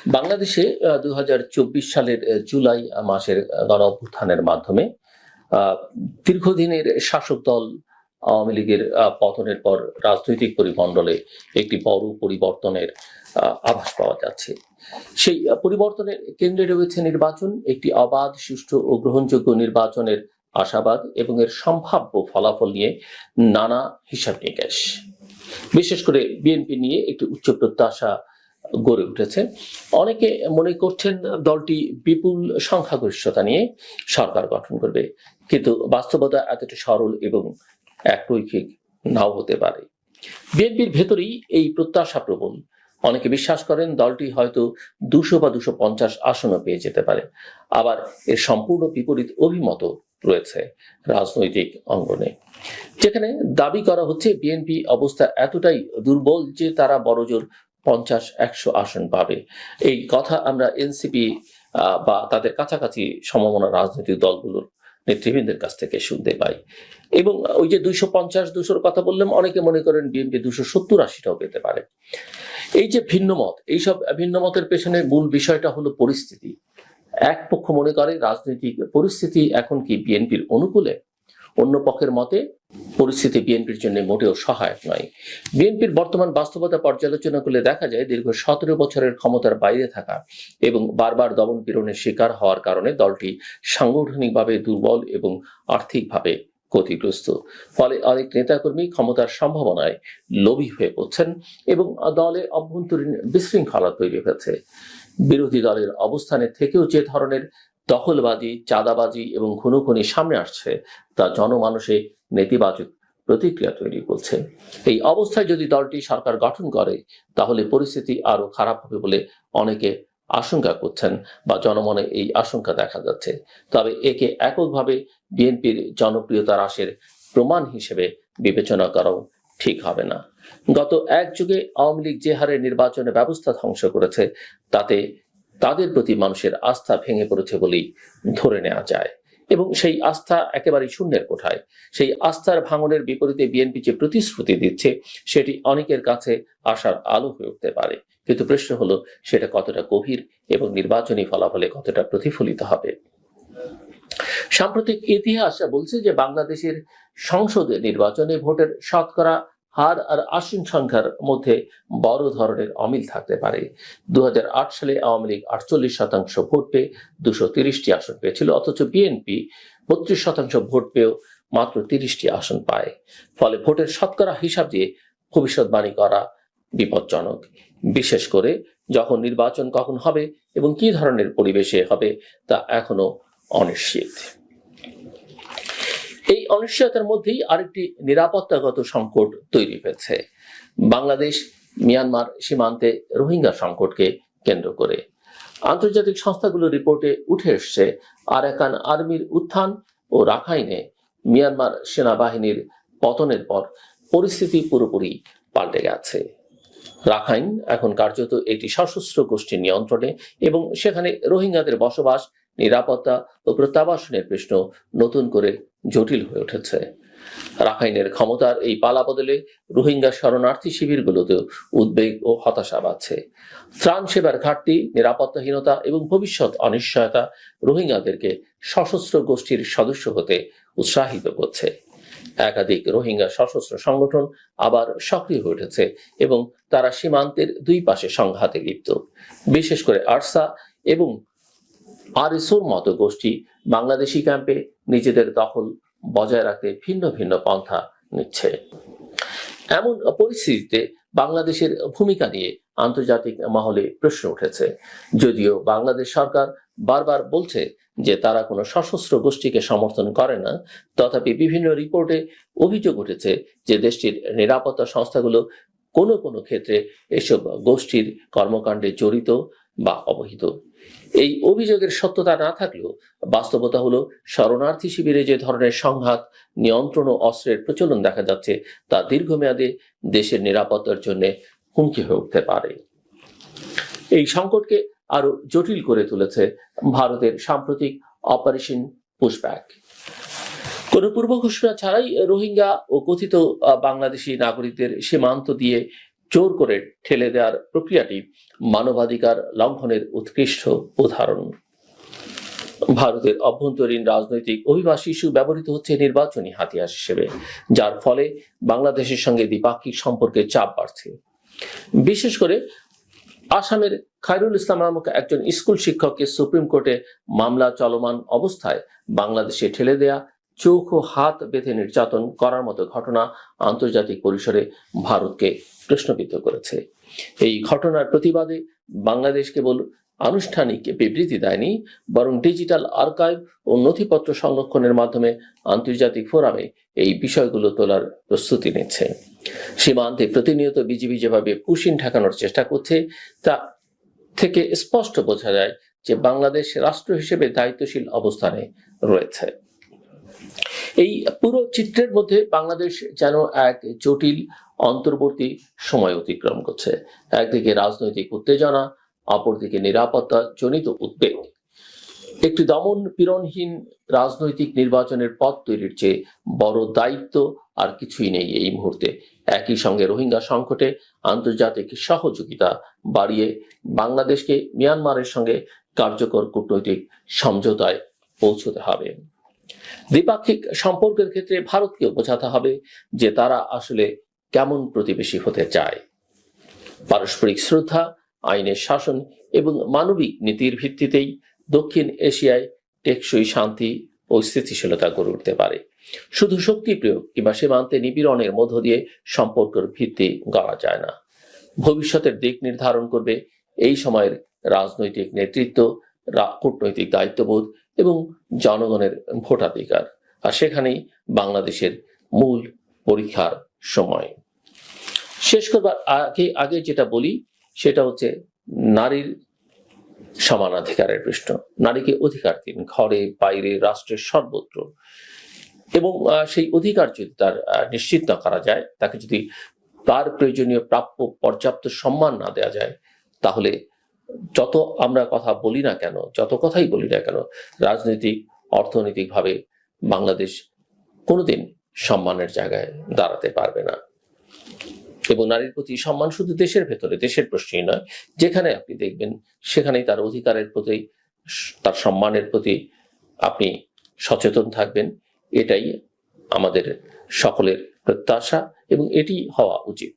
বাংলাদেশে ২০২৪ সালের জুলাই মাসের গণঅভ্যুত্থানের মাধ্যমে আহ, দীর্ঘদিনের শাসক দল আওয়ামী লীগের পতনের পর রাজনৈতিক পরিমণ্ডলে একটি বড় পরিবর্তনের আভাস পাওয়া যাচ্ছে। সেই পরিবর্তনের কেন্দ্রে রয়েছে নির্বাচন, একটি অবাধ, সুষ্ঠু ও গ্রহণযোগ্য নির্বাচনের আশাবাদ এবং এর সম্ভাব্য ফলাফল নিয়ে নানা হিসাব নিকাশ। বিশেষ করে বিএনপি নিয়ে একটি উচ্চ প্রত্যাশা গড়ে উঠেছে। অনেকে মনে করছেন দলটি বিপুল সংখ্যাগরিষ্ঠতা নিয়ে সরকার গঠন করবে, কিন্তু বাস্তবতা এতটা সরল এবং একরৈখিক নাও হতে পারে। বিএনপির ভেতরেই এই প্রত্যাশা প্রবল। অনেকে বিশ্বাস করেন দলটি হয়তো 200 বা 250 আসনও পেয়ে যেতে পারে। আবার এর সম্পূর্ণ বিপরীত অভিমত রয়েছে রাজনৈতিক অঙ্গনে, যেখানে দাবি করা হচ্ছে বিএনপি অবস্থা এতটাই দুর্বল যে তারা বড়জোর 50-100 আসন পাবে। এই কথা আমরা এনসিপি বা তাদের কাছাকাছি সমমনা রাজনৈতিক দলগুলোর নেতৃবৃন্দের কাছ থেকে শুনতে পাই। এবং ওই যে 250-200 কথা বললাম, অনেকে মনে করেন বিএনপি 270-80টাও পেতে পারে। এই যে ভিন্নমত, এইসব ভিন্নমতের পেছনে মূল বিষয়টা হলো পরিস্থিতি। এক পক্ষ মনে করে রাজনৈতিক পরিস্থিতি এখন কি বিএনপির অনুকূলে, অন্য পক্ষের মতে পরিস্থিতি বিএনপির জন্য মোটেও সহায়ক নয়। বিএনপির বর্তমান বাস্তবতা পর্যালোচনা করলে দেখা যায় দীর্ঘ 17 বছরের ক্ষমতার বাইরে থাকা এবং বারবার দমন পীড়নের শিকার হওয়ার কারণে দলটি সাংগঠনিকভাবে দুর্বল এবং আর্থিকভাবে ক্ষতিগ্রস্ত। ফলে অনেক নেতাকর্মী ক্ষমতার সম্ভাবনায় লোভী হয়ে পড়ছেন এবং দলে অভ্যন্তরীণ বিশৃঙ্খলা তৈরি হয়েছে। বিরোধী দলের অবস্থানে থেকেও যে ধরনের দখলবাজি, চাঁদাবাজি এবং খুনোখুনি সামনে আসছে তা জনমানসে নেতিবাচক প্রতিক্রিয়া তৈরি করছে। এই অবস্থায় যদি দলটি সরকার গঠন করে তাহলে পরিস্থিতি আরো খারাপ হবে বলে অনেকে আশঙ্কা করছেন বা জনমনে এই আশঙ্কা দেখা যাচ্ছে। তবে একে এককভাবে বিএনপির জনপ্রিয়তা হ্রাসের প্রমাণ হিসেবে বিবেচনা করাও ঠিক হবে না। গত এক যুগে আওয়ামী লীগ যে হারে নির্বাচনে ব্যবস্থা ধ্বংস করেছে তাতে তাদের প্রতি মানুষের আস্থা ভেঙে পড়েছে বলেই ধরে নেওয়া যায় এবং সেই আস্থা একেবারে শূন্যের কোঠায়। সেই আস্থার ভাঙনের বিপরীতে বিএনপি যে প্রতিশ্রুতি দিচ্ছে সেটি অনেকের কাছে আশার আলো হয়ে উঠতে পারে, কিন্তু প্রশ্ন হলো সেটা কতটা গভীর এবং নির্বাচনী ফলাফলে কতটা প্রতিফলিত হবে। সাম্প্রতিক ইতিহাস বলছে যে বাংলাদেশের সংসদে নির্বাচনে ভোটের শতকরা হার আর আসন সংখ্যার মধ্যে বড় ধরনের অমিল থাকতে পারে। 2008 সালে আওয়ামী লীগ 48% ভোট পেয়ে 230টি আসন পেয়েছিল, অথচ বিএনপি 32% ভোট পেয়েও মাত্র 30টি আসন পায়। ফলে ভোটের শতকরা হিসাব দিয়ে ভবিষ্যৎবাণী করা বিপজ্জনক, বিশেষ করে যখন নির্বাচন কখন হবে এবং কি ধরনের পরিবেশে হবে তা এখনো অনিশ্চিত। এই অনিশ্চয়তার মধ্যেই আরেকটি নিরাপত্তাগত সংকট তৈরি হয়েছে বাংলাদেশ মিয়ানমার সীমান্তে রোহিঙ্গা সংকটকে কেন্দ্র করে। আন্তর্জাতিক সংস্থাগুলোর রিপোর্টে উঠে এসছে আরাকান আর্মির উত্থান ও রাখাইনে মিয়ানমার সেনাবাহিনীর পতনের পর পরিস্থিতি পুরোপুরি পাল্টে গেছে। রাখাইন এখন কার্যত একটি সশস্ত্র গোষ্ঠীর নিয়ন্ত্রণে এবং সেখানে রোহিঙ্গাদের বসবাস, নিরাপত্তা ও প্রত্যাবাসনের প্রশ্ন নতুন করে জটিল হয়ে উঠেছে। রাখাইনের ক্ষমতার এই পালাবদলে রোহিঙ্গা শরণার্থী শিবিরগুলোতেও উদ্বেগ ও হতাশা বাড়ছে। ত্রাণ সেবার ঘাটতি, নিরাপত্তাহীনতা এবং ভবিষ্যৎ অনিশ্চয়তা রোহিঙ্গাদেরকে সশস্ত্র গোষ্ঠীর সদস্য হতে উৎসাহিত করছে। একাধিক রোহিঙ্গা সশস্ত্র সংগঠন আবার সক্রিয় হয়ে উঠেছে এবং তারা সীমান্তের দুই পাশে সংঘাতে লিপ্ত। বিশেষ করে আরসা এবং আরএসওর মতো গোষ্ঠী বাংলাদেশি ক্যাম্পে নিজেদের দখল বজায় রাখতে ভিন্ন ভিন্ন পন্থা নিচ্ছে। এমন পরিস্থিতিতে বাংলাদেশের ভূমিকা নিয়ে আন্তর্জাতিক মহলে প্রশ্ন উঠেছে। যদিও বাংলাদেশ সরকার বারবার বলছে যে তারা কোনো সশস্ত্র গোষ্ঠীকে সমর্থন করে না, তথাপি বিভিন্ন রিপোর্টে অভিযোগ উঠেছে যে দেশটির নিরাপত্তা সংস্থাগুলো কোনো কোনো ক্ষেত্রে এসব গোষ্ঠীর কর্মকাণ্ডে জড়িত বা অবহিত। এই অভিযোগের সত্যতা না থাকলেও বাস্তবতা হলো শরণার্থী শিবিরে যে ধরনের সংঘাত, নিয়ন্ত্রণ ও অস্ত্রের প্রচলন দেখা যাচ্ছে তা দীর্ঘমেয়াদে দেশের নিরাপত্তার জন্য হুমকি হয়ে উঠতে পারে। এই সংকটকে আরো জটিল করে তুলেছে ভারতের সাম্প্রতিক অপারেশন পুশব্যাক। কোনো পূর্ব ঘোষণা ছাড়াই রোহিঙ্গা ও কথিত বাংলাদেশি নাগরিকদের সীমান্ত দিয়ে জোর করে ঠেলে দেওয়ার প্রক্রিয়াটি মানবাধিকার লঙ্ঘনের উৎকৃষ্ট উদাহরণ। ভারতের অভ্যন্তরীণ রাজনৈতিক অভিবাসী ইস্যু ব্যবহৃত হচ্ছে নির্বাচনী হাতিয়ার হিসেবে, যার ফলে বাংলাদেশের সঙ্গে দ্বিপাক্ষিক সম্পর্কের চাপ বাড়ছে। বিশেষ করে আসামের খায়রুল ইসলাম নামক একজন স্কুল শিক্ষককে সুপ্রিম কোর্টে মামলা চলমান অবস্থায় বাংলাদেশে ঠেলে দেয়া, চোখ ও হাত বেঁধে নির্যাতন করার মতো ঘটনা আন্তর্জাতিক পরিসরে ভারতকে প্রশ্নবিদ্ধ করেছে। এই ঘটনার প্রতিবাদে বাংলাদেশ কেবল আনুষ্ঠানিক বিবৃতি দেয়নি, বরং ডিজিটাল আর্কাইভ ও নথিপত্র সংরক্ষণের মাধ্যমে আন্তর্জাতিক ফোরামে এই বিষয়গুলো তোলার প্রস্তুতি নিচ্ছে। সীমান্তে প্রতিনিয়ত বিজিবি যেভাবে পুশিন ঠেকানোর চেষ্টা করছে, তা থেকে স্পষ্ট বোঝা যায় যে বাংলাদেশ রাষ্ট্র হিসেবে দায়িত্বশীল অবস্থানে রয়েছে। এই পুরো চিত্রের মধ্যে বাংলাদেশ যেন এক জটিল অন্তর্বর্তী সময় অতিক্রম করছে। একদিকে রাজনৈতিক উত্তেজনা, অপরদিকে নিরাপত্তা জনিত উদ্বেগ। একটি দমন পীড়নহীন রাজনৈতিক নির্বাচনের পথ তৈরির চেয়ে বড় দায়িত্ব আর কিছুই নেই এই মুহূর্তে। একই সঙ্গে রোহিঙ্গা সংকটে আন্তর্জাতিক সহযোগিতা বাড়িয়ে বাংলাদেশকে মিয়ানমারের সঙ্গে কার্যকর কূটনৈতিক সমঝোতায় পৌঁছতে হবে। দ্বিপাক্ষিক সম্পর্কের ক্ষেত্রে ভারতকেও বোঝাতে হবে যে তারা আসলে কেমন প্রতিবেশী হতে চায়। পারস্পরিক শ্রদ্ধা, আইনের শাসন এবং মানবিক নীতির ভিত্তিতেই দক্ষিণ এশিয়ায় টেকসই শান্তি ও স্থিতিশীলতা গড়ে উঠতে পারে। শুধু শক্তি প্রয়োগ কিংবা সীমান্তে নিপীড়নের মধ্য দিয়ে সম্পর্কের ভিত্তি গড়া যায় না। ভবিষ্যতের দিক নির্ধারণ করবে এই সময়ের রাজনৈতিক নেতৃত্ব, কূটনৈতিক দায়িত্ববোধ এবং জনগণের ভোটাধিকার। আর সেখানেই বাংলাদেশের মূল পরীক্ষার সময়। শেষ করবার আগে যেটা বলি সেটা হচ্ছে নারীর সমানাধিকারের প্রশ্ন। নারীকে অধিকার দিন, ঘরে বাইরে রাষ্ট্রের সর্বত্র। এবং সেই অধিকার যদি তার নিশ্চিত না করা যায়, তাকে যদি তার প্রয়োজনীয় প্রাপ্য পর্যাপ্ত সম্মান না দেওয়া যায়, তাহলে যত আমরা কথা বলি না কেন, যত কথাই বলি না কেন, রাজনৈতিক অর্থনৈতিকভাবে বাংলাদেশ কোনোদিন সম্মানের জায়গায় দাঁড়াতে পারবে না। এবং নারীর প্রতি সম্মান শুধু দেশের ভেতরে, দেশের প্রশ্নই নয়, যেখানে আপনি দেখবেন সেখানেই তার অধিকারের প্রতি, তার সম্মানের প্রতি আপনি সচেতন থাকবেন। এটাই আমাদের সকলের প্রত্যাশা এবং এটি হওয়া উচিত।